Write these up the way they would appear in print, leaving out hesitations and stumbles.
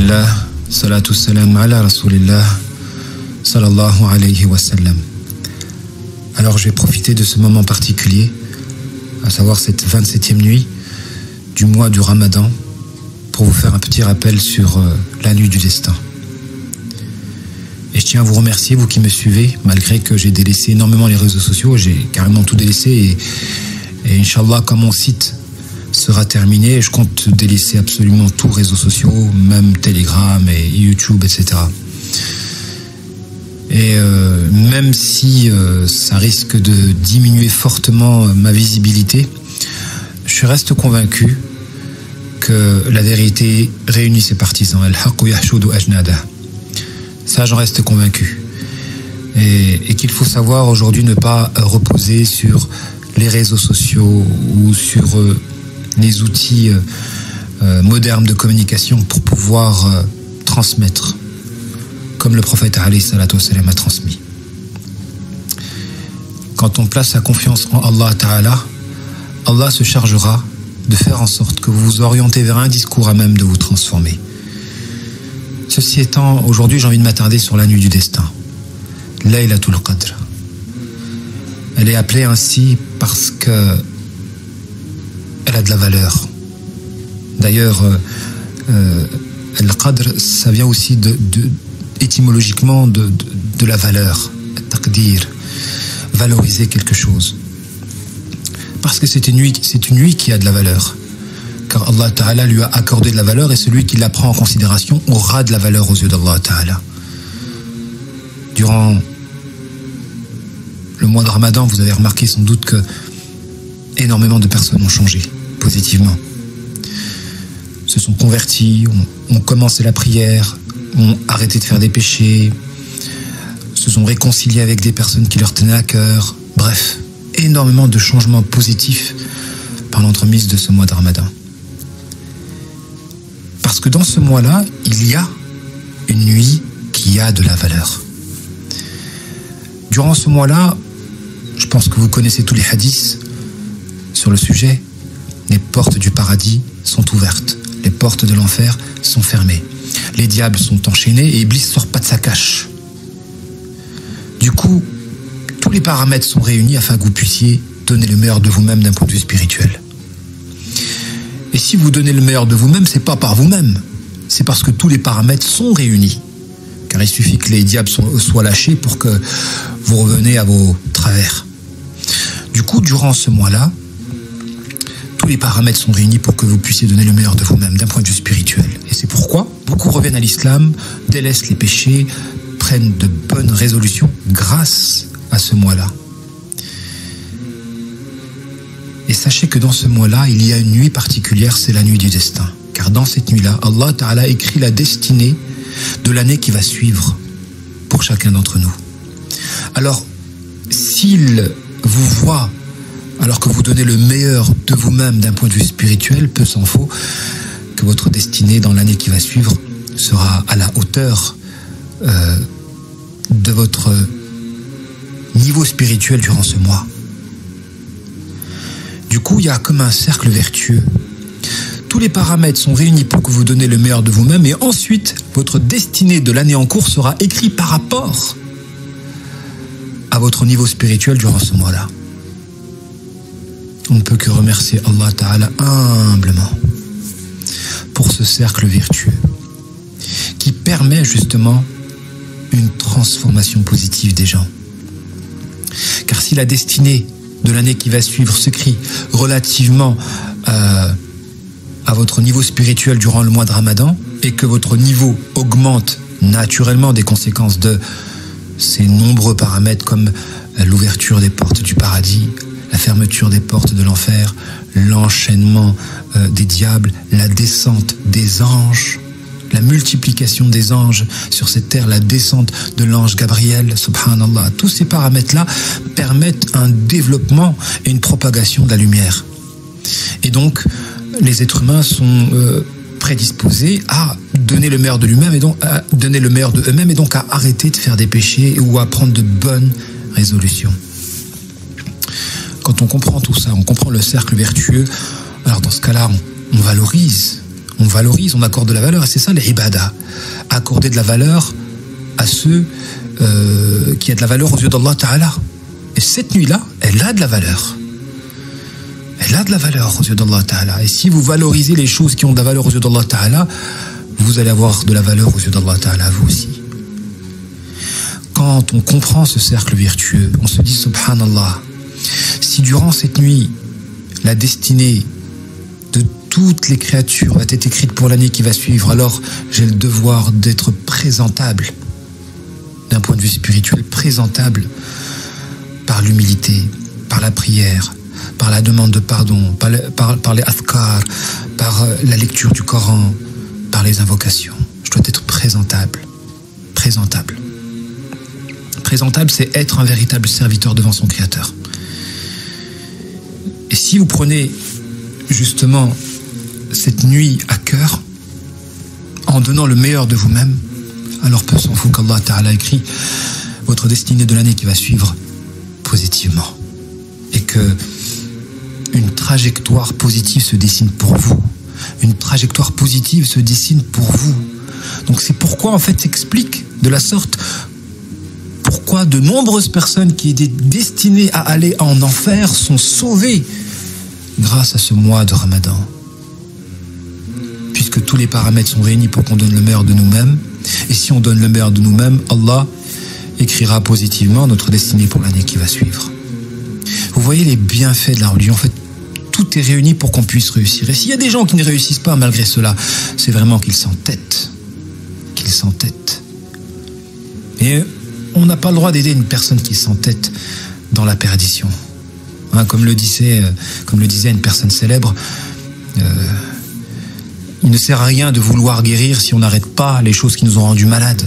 Alhamdulillah, salatu salam ala rasulillah, sallallahu alayhi wa sallam. Alors je vais profiter de ce moment particulier, à savoir cette 27e nuit du mois du Ramadan, pour vous faire un petit rappel sur la nuit du destin. Et je tiens à vous remercier, vous qui me suivez, malgré que j'ai délaissé énormément les réseaux sociaux, j'ai carrément tout délaissé et Inch'Allah, quand mon site sera terminé, je compte délaisser absolument tous les réseaux sociaux, même Telegram et YouTube, etc. Et même si ça risque de diminuer fortement ma visibilité, je reste convaincu que la vérité réunit ses partisans. Al-haqq yahshudu ajnada. Ça, j'en reste convaincu. Et qu'il faut savoir aujourd'hui ne pas reposer sur les réseaux sociaux ou sur les outils modernes de communication pour pouvoir transmettre, comme le prophète alayhi salatu wassalam a transmis. Quand on place sa confiance en Allah Ta'ala, Allah se chargera de faire en sorte que vous vous orientez vers un discours à même de vous transformer. Ceci étant, aujourd'hui j'ai envie de m'attarder sur la nuit du destin, Laylatul Qadr. Elle est appelée ainsi parce que elle a de la valeur. D'ailleurs, Al-Qadr, ça vient aussi étymologiquement de la valeur, taqdir, valoriser quelque chose. Parce que c'est une nuit qui a de la valeur. Car Allah Ta'ala lui a accordé de la valeur et celui qui la prend en considération aura de la valeur aux yeux d'Allah Ta'ala. Durant le mois de Ramadan, vous avez remarqué sans doute que énormément de personnes ont changé positivement, se sont convertis, ont commencé la prière, ont arrêté de faire des péchés, se sont réconciliés avec des personnes qui leur tenaient à cœur. Bref, énormément de changements positifs par l'entremise de ce mois de Ramadan. Parce que dans ce mois-là, il y a une nuit qui a de la valeur. Durant ce mois-là, je pense que vous connaissez tous les hadiths sur le sujet. Les portes du paradis sont ouvertes, les portes de l'enfer sont fermées, les diables sont enchaînés et Iblis ne sort pas de sa cache. Du coup, tous les paramètres sont réunis afin que vous puissiez donner le meilleur de vous-même d'un point de vue spirituel. Et si vous donnez le meilleur de vous-même, c'est pas par vous-même, c'est parce que tous les paramètres sont réunis. Car il suffit que les diables soient lâchés pour que vous reveniez à vos travers. Du coup, durant ce mois-là, tous les paramètres sont réunis pour que vous puissiez donner le meilleur de vous-même d'un point de vue spirituel. Et c'est pourquoi beaucoup reviennent à l'islam, délaissent les péchés, prennent de bonnes résolutions grâce à ce mois-là. Et sachez que dans ce mois-là, il y a une nuit particulière, c'est la nuit du destin. Car dans cette nuit-là, Allah Ta'ala écrit la destinée de l'année qui va suivre pour chacun d'entre nous. Alors, s'il vous voit, alors que vous donnez le meilleur de vous-même d'un point de vue spirituel, peu s'en faut que votre destinée dans l'année qui va suivre sera à la hauteur de votre niveau spirituel durant ce mois. Du coup, il y a comme un cercle vertueux. Tous les paramètres sont réunis pour que vous donnez le meilleur de vous-même et ensuite, votre destinée de l'année en cours sera écrite par rapport à votre niveau spirituel durant ce mois-là. On ne peut que remercier Allah Ta'ala humblement pour ce cercle vertueux qui permet justement une transformation positive des gens. Car si la destinée de l'année qui va suivre s'écrit relativement à votre niveau spirituel durant le mois de Ramadan et que votre niveau augmente naturellement des conséquences de ces nombreux paramètres comme l'ouverture des portes du paradis, la fermeture des portes de l'enfer, l'enchaînement des diables, la descente des anges, la multiplication des anges sur cette terre, la descente de l'ange Gabriel, subhanallah. Tous ces paramètres-là permettent un développement et une propagation de la lumière. Et donc, les êtres humains sont prédisposés à donner le meilleur de lui-même et donc à donner le meilleur de eux-mêmes et donc à arrêter de faire des péchés ou à prendre de bonnes résolutions. Quand on comprend tout ça, on comprend le cercle vertueux, alors dans ce cas-là, on valorise On valorise, on accorde de la valeur, et c'est ça les ibadah. Accorder de la valeur à ceux qui a de la valeur aux yeux d'Allah Ta'ala. Et cette nuit-là, elle a de la valeur. Elle a de la valeur aux yeux d'Allah Ta'ala. Et si vous valorisez les choses qui ont de la valeur aux yeux d'Allah Ta'ala, vous allez avoir de la valeur aux yeux d'Allah Ta'ala, vous aussi. Quand on comprend ce cercle vertueux, on se dit subhanallah, si durant cette nuit, la destinée de toutes les créatures va être écrite pour l'année qui va suivre, alors j'ai le devoir d'être présentable, d'un point de vue spirituel, présentable par l'humilité, par la prière, par la demande de pardon, par les adhkar, par la lecture du Coran, par les invocations. Je dois être présentable. Présentable. Présentable, c'est être un véritable serviteur devant son Créateur. Et si vous prenez justement cette nuit à cœur, en donnant le meilleur de vous-même, alors peu s'en fout qu'Allah Ta'ala écrit votre destinée de l'année qui va suivre positivement. Et que une trajectoire positive se dessine pour vous. Une trajectoire positive se dessine pour vous. Donc c'est pourquoi en fait s'explique de la sorte pourquoi de nombreuses personnes qui étaient destinées à aller en enfer sont sauvées grâce à ce mois de Ramadan. Puisque tous les paramètres sont réunis pour qu'on donne le meilleur de nous-mêmes. Et si on donne le meilleur de nous-mêmes, Allah écrira positivement notre destinée pour l'année qui va suivre. Vous voyez les bienfaits de la religion. En fait, tout est réuni pour qu'on puisse réussir. Et s'il y a des gens qui ne réussissent pas malgré cela, c'est vraiment qu'ils s'entêtent. Qu'ils s'entêtent. Et on n'a pas le droit d'aider une personne qui s'entête dans la perdition. Hein, comme le disait une personne célèbre, il ne sert à rien de vouloir guérir si on n'arrête pas les choses qui nous ont rendus malades.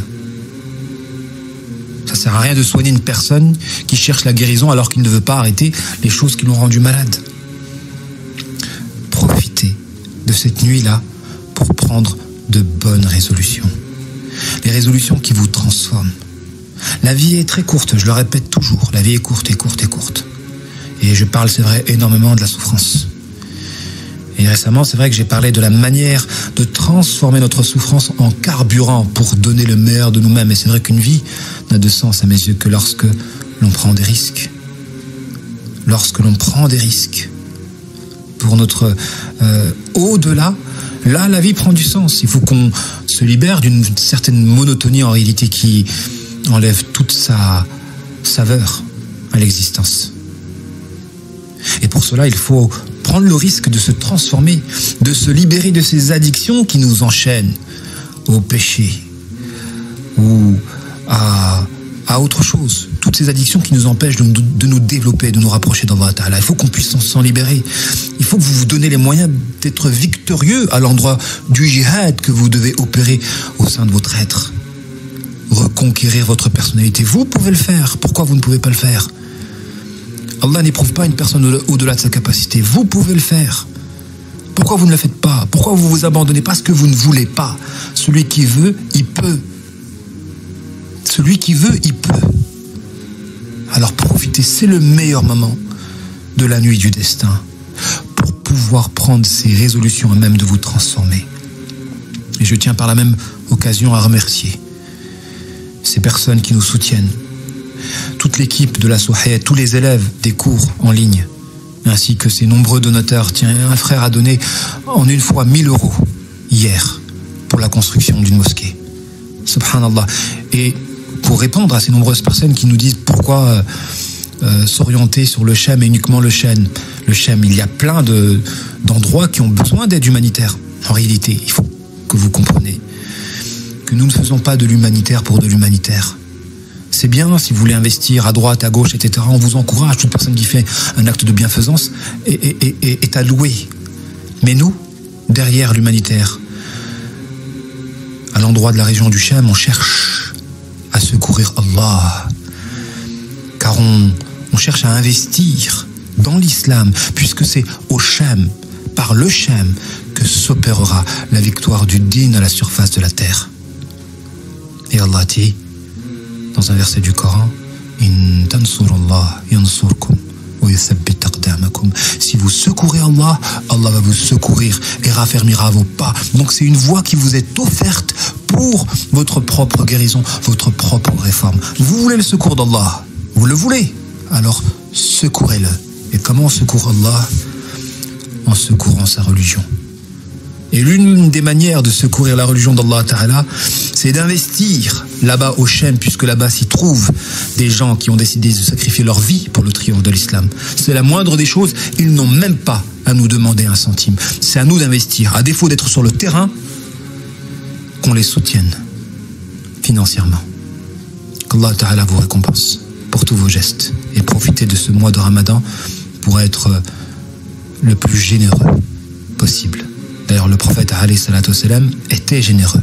Ça ne sert à rien de soigner une personne qui cherche la guérison alors qu'il ne veut pas arrêter les choses qui l'ont rendu malade. Profitez de cette nuit-là pour prendre de bonnes résolutions. Les résolutions qui vous transforment. La vie est très courte, je le répète toujours. La vie est courte et courte et courte. Et je parle, c'est vrai, énormément de la souffrance. Et récemment, c'est vrai que j'ai parlé de la manière de transformer notre souffrance en carburant pour donner le meilleur de nous-mêmes. Et c'est vrai qu'une vie n'a de sens à mes yeux que lorsque l'on prend des risques. Lorsque l'on prend des risques pour notre au-delà, là, la vie prend du sens. Il faut qu'on se libère d'une certaine monotonie en réalité qui enlève toute sa saveur à l'existence. Et pour cela, il faut prendre le risque de se transformer, de se libérer de ces addictions qui nous enchaînent au péché ou à autre chose. Toutes ces addictions qui nous empêchent de nous développer, de nous rapprocher d'Allah Ta'ala. Il faut qu'on puisse s'en libérer. Il faut que vous vous donnez les moyens d'être victorieux à l'endroit du jihad que vous devez opérer au sein de votre être. Reconquérir votre personnalité. Vous pouvez le faire. Pourquoi vous ne pouvez pas le faire ? Allah n'éprouve pas une personne au-delà de sa capacité. Vous pouvez le faire. Pourquoi vous ne le faites pas ? Pourquoi vous vous abandonnez ? Parce que vous ne voulez pas. Celui qui veut, il peut. Celui qui veut, il peut. Alors profitez, c'est le meilleur moment de la nuit du destin pour pouvoir prendre ces résolutions et même de vous transformer. Et je tiens par la même occasion à remercier ces personnes qui nous soutiennent, toute l'équipe de la Souhaïa, tous les élèves des cours en ligne, ainsi que ces nombreux donateurs. Tiens, un frère a donné en une fois 1 000 € hier pour la construction d'une mosquée. Subhanallah. Et pour répondre à ces nombreuses personnes qui nous disent pourquoi s'orienter sur le Chem et uniquement le Chem. Le Chem, il y a plein d'endroits qui ont besoin d'aide humanitaire. En réalité, il faut que vous compreniez que nous ne faisons pas de l'humanitaire pour de l'humanitaire. C'est bien si vous voulez investir à droite, à gauche, etc. On vous encourage. Toute personne qui fait un acte de bienfaisance est à louer. Mais nous, derrière l'humanitaire, à l'endroit de la région du Chem, on cherche à secourir Allah. Car on cherche à investir dans l'islam, puisque c'est au Chem, par le Chem, que s'opérera la victoire du dîn à la surface de la terre. Et Allah dit dans un verset du Coran, In tansurullah yansurkum Si vous secourez Allah, Allah va vous secourir et raffermira vos pas. Donc c'est une voie qui vous est offerte pour votre propre guérison, votre propre réforme. Vous voulez le secours d'Allah, vous le voulez, alors secourez-le. Et comment on secourt Allah? En secourant sa religion. Et l'une des manières de secourir la religion d'Allah Ta'ala, c'est d'investir là-bas au Shem, puisque là-bas s'y trouvent des gens qui ont décidé de sacrifier leur vie pour le triomphe de l'islam. C'est la moindre des choses, ils n'ont même pas à nous demander un centime. C'est à nous d'investir, à défaut d'être sur le terrain, qu'on les soutienne financièrement. Qu'Allah Ta'ala vous récompense pour tous vos gestes et profitez de ce mois de Ramadan pour être le plus généreux possible. D'ailleurs, le prophète alayhi salatu wassalam était généreux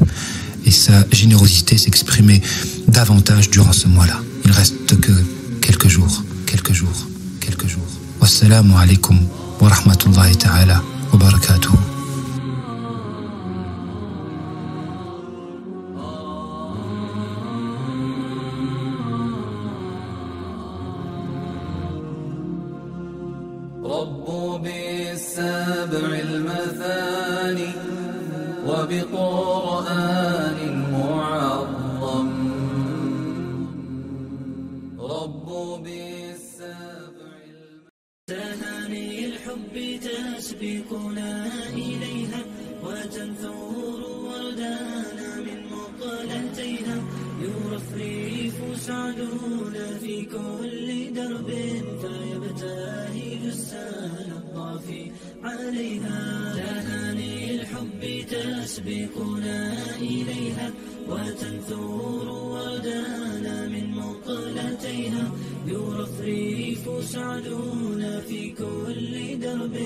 et sa générosité s'exprimait davantage durant ce mois-là. Il reste que quelques jours. Wassalamu alaikum wa rahmatullahi ta'ala wa barakatuhu. ربوا بالسبع المثاني وبقرآن معظم ربوا بالسبع تهاني الحب تسبقنا إليها وتنثور وردانا من مقلتيها يرفرف سعدنا في كل درب فيبتهج السال الطافي عليها تهاني الحب تسبقنا إليها وتنثور وردانا من مقلتيها يرفرف سعدنا في كل درب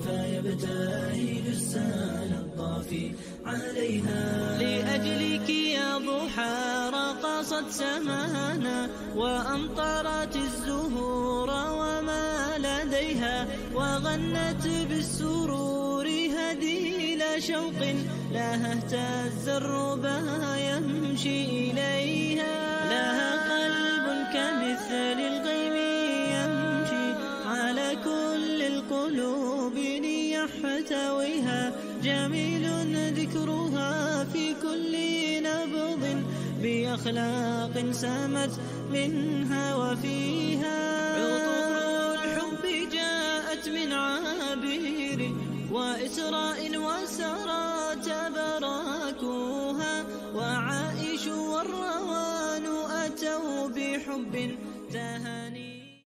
فيبتهج السال الطافي عليها لأجلك يا ضحى رقصت سمانا وأمطرت الزهور وما لديها وغنت بالسرور هديل شوق لها اهتز الربا يمشي إليها لها قلب كمثل الغيم يمشي على كل القلوب يحتويها جميل ذكرها في كل نبض بأخلاق سمت منها وفيها عطور الحب جاءت من عابر وإسراء وسرى تبراكوها وعائش والروان أتوا بحب